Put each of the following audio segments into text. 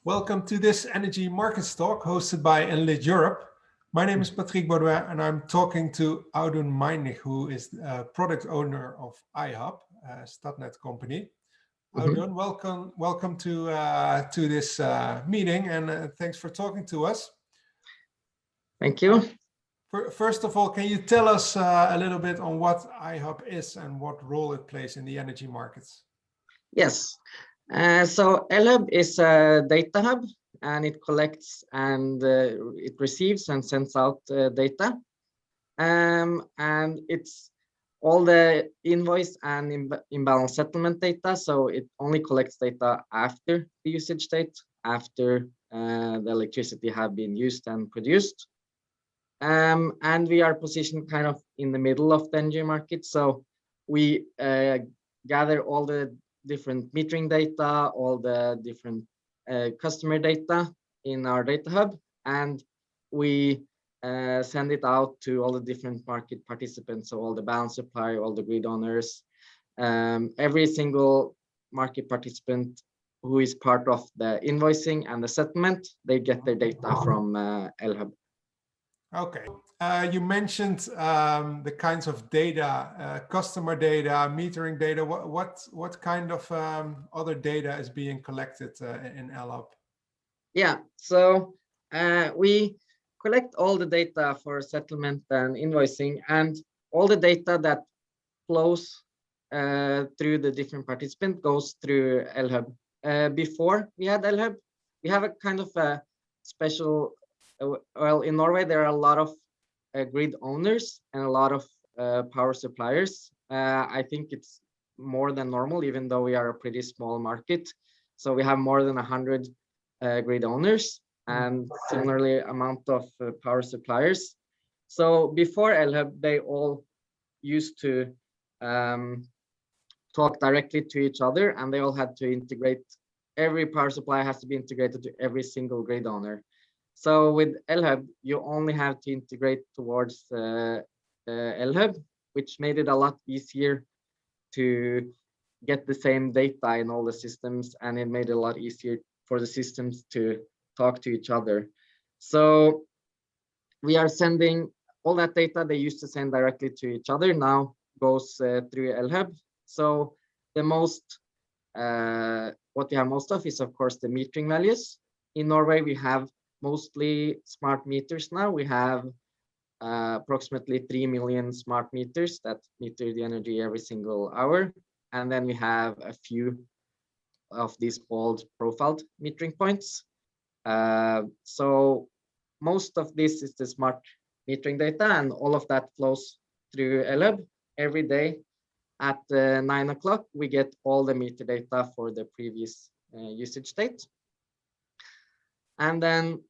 Welcome to this Energy Markets Talk hosted by Enlit Europe. My name is Patrick Baudouin and I'm talking to Audun Meinich, who is product owner of Elhub, a Statnet company. Audun, welcome to this meeting, and thanks for talking to us. Thank you. First of all, can you tell us a little bit on what Elhub is and what role it plays in the energy markets? Yes. So Elhub is a data hub, and it collects and it receives and sends out data. And it's all the invoice and imbalance settlement data. So it only collects data after the usage date, after the electricity have been used and produced. And we are positioned kind of in the middle of the energy market. So we gather all the different metering data, all the different customer data in our data hub, and we send it out to all the different market participants, so all the balance supplier, all the grid owners, every single market participant who is part of the invoicing and the settlement, they get their data from Elhub. Okay. You mentioned the kinds of data, customer data, metering data. What kind of other data is being collected in Elhub? Yeah, so we collect all the data for settlement and invoicing, and all the data that flows through the different participants goes through Elhub. Before we had Elhub, we have a kind of a special. Well, in Norway, there are a lot of grid owners and a lot of power suppliers. I think it's more than normal, even though we are a pretty small market. So we have more than 100 grid owners and similarly amount of power suppliers. So before Elhub, they all used to talk directly to each other, and they all had to integrate. Every power supply has to be integrated to every single grid owner. So with Elhub, you only have to integrate towards Elhub, which made it a lot easier to get the same data in all the systems, and it made it a lot easier for the systems to talk to each other. So we are sending all that data they used to send directly to each other now goes through Elhub. So the most, what we have most of is of course the metering values. In Norway, we have mostly smart meters now. We have approximately 3 million smart meters that meter the energy every single hour. And then we have a few of these called profiled metering points. So most of this is the smart metering data, and all of that flows through Elhub. Every day at 9 o'clock, we get all the meter data for the previous usage date. And then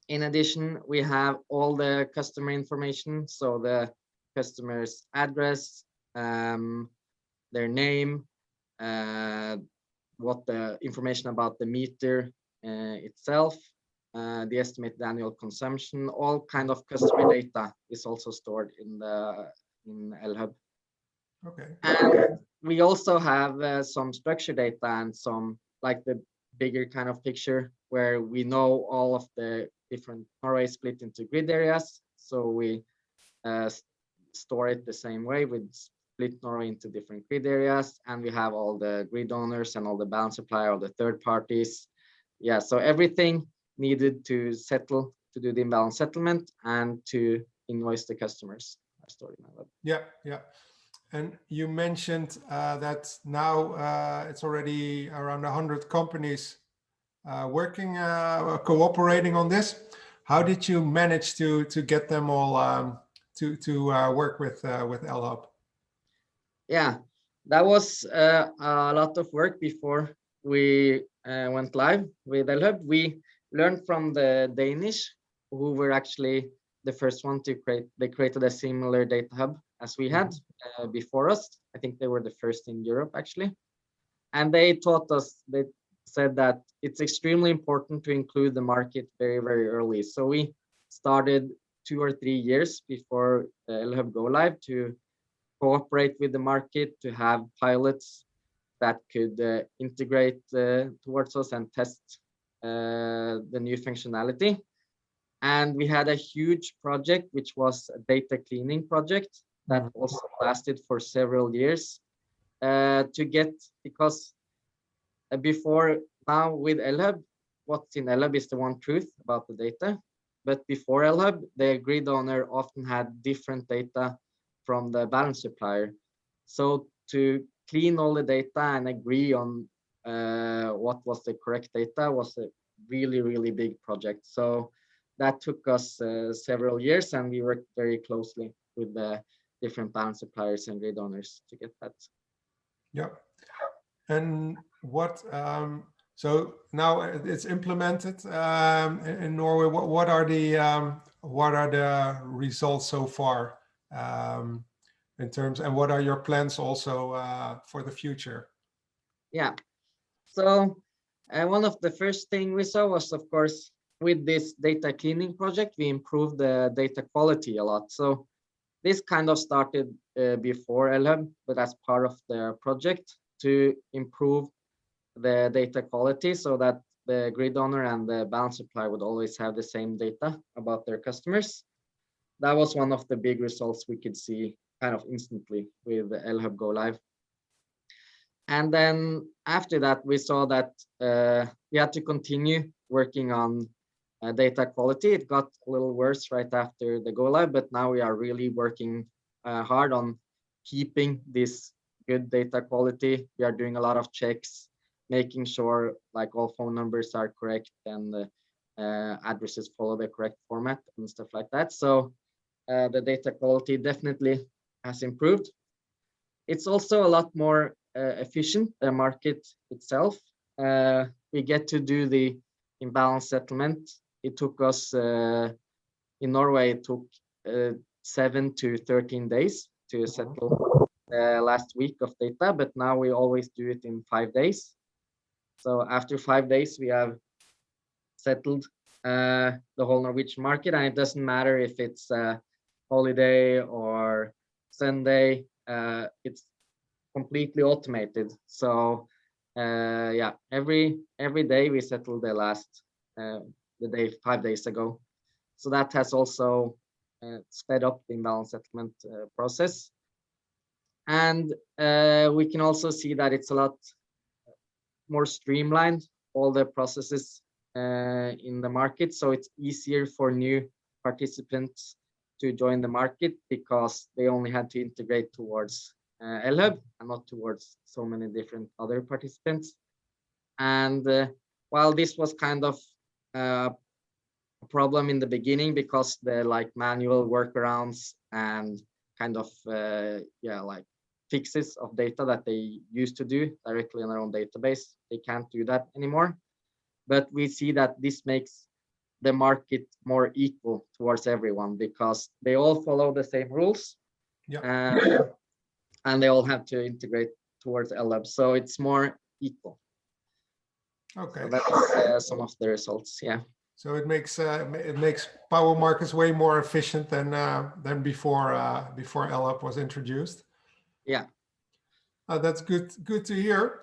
in addition, we have all the customer information. So the customer's address, their name, what the information about the meter itself, the estimated annual consumption, all kind of customer data is also stored in Elhub. Okay. And we also have some structured data and some like the bigger kind of picture where we know all of the different Norway split into grid areas. So we store it the same way. We split Norway into different grid areas, and we have all the grid owners and all the balance supplier, all the third parties. Yeah, so everything needed to settle, to do the imbalance settlement and to invoice the customers are stored in Elhub. Yeah, yeah. And you mentioned that now it's already around 100 companies working, cooperating on this. How did you manage to get them all to work with Elhub? Yeah, that was a lot of work before we went live with Elhub. We learned from the Danish, who were actually the first one to create. They created a similar data hub as we had before us. I think they were the first in Europe actually, and they taught us. They said that it's extremely important to include the market very, very early. So we started 2 or 3 years before Elhub go live to cooperate with the market, to have pilots that could integrate towards us and test the new functionality. And we had a huge project, which was a data cleaning project that also lasted for several years to get, because before now with Elhub, what's in Elhub is the one truth about the data. But before Elhub, the grid owner often had different data from the balance supplier. So to clean all the data and agree on what was the correct data was a really, really big project. So that took us several years, and we worked very closely with the different balance suppliers and grid owners to get that. Yeah. And what, so now it's implemented in Norway. What are the results so far in terms, and what are your plans also for the future? Yeah. So one of the first thing we saw was, of course, with this data cleaning project, we improved the data quality a lot. So this kind of started before Elhub, but as part of the project to improve the data quality so that the grid owner and the balance supplier would always have the same data about their customers. That was one of the big results we could see kind of instantly with the Elhub go live. And then after that, we saw that we had to continue working on data quality. It got a little worse right after the go live, but now we are really working hard on keeping this good data quality. We are doing a lot of checks, making sure like all phone numbers are correct and the addresses follow the correct format and stuff like that. So the data quality definitely has improved. It's also a lot more efficient, the market itself. We get to do the imbalance settlement. It took us, in Norway, it took 7 to 13 days to settle the last week of data, but now we always do it in 5 days. So after 5 days, we have settled the whole Norwegian market, and it doesn't matter if it's a holiday or Sunday, it's completely automated. So yeah, every day we settle the last the day 5 days ago. So that has also sped up the imbalance settlement process. And we can also see that it's a lot more streamlined, all the processes in the market. So it's easier for new participants to join the market because they only had to integrate towards Elhub and not towards so many different other participants. And while this was kind of a problem in the beginning because the like manual workarounds and kind of yeah, like fixes of data that they used to do directly in their own database, they can't do that anymore. But we see that this makes the market more equal towards everyone because they all follow the same rules. Yeah. And they all have to integrate towards Elhub, so it's more equal. Okay, so that's some of the results. Yeah. So it makes power markets way more efficient than before Elhub was introduced. Yeah. That's good to hear.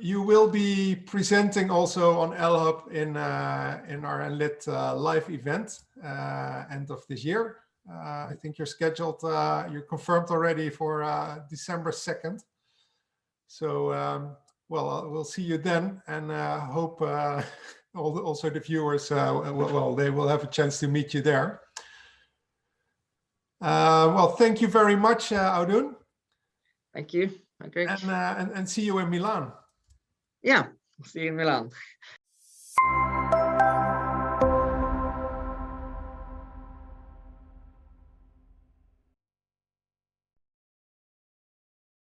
You will be presenting also on Elhub in our Enlit live event end of this year. I think you're scheduled, you're confirmed already for December 2nd. So, well, we'll see you then, and hope also the viewers, well, they will have a chance to meet you there. Well, thank you very much, Audun. Thank you, Patrick. And see you in Milan. Yeah, see you in Milan.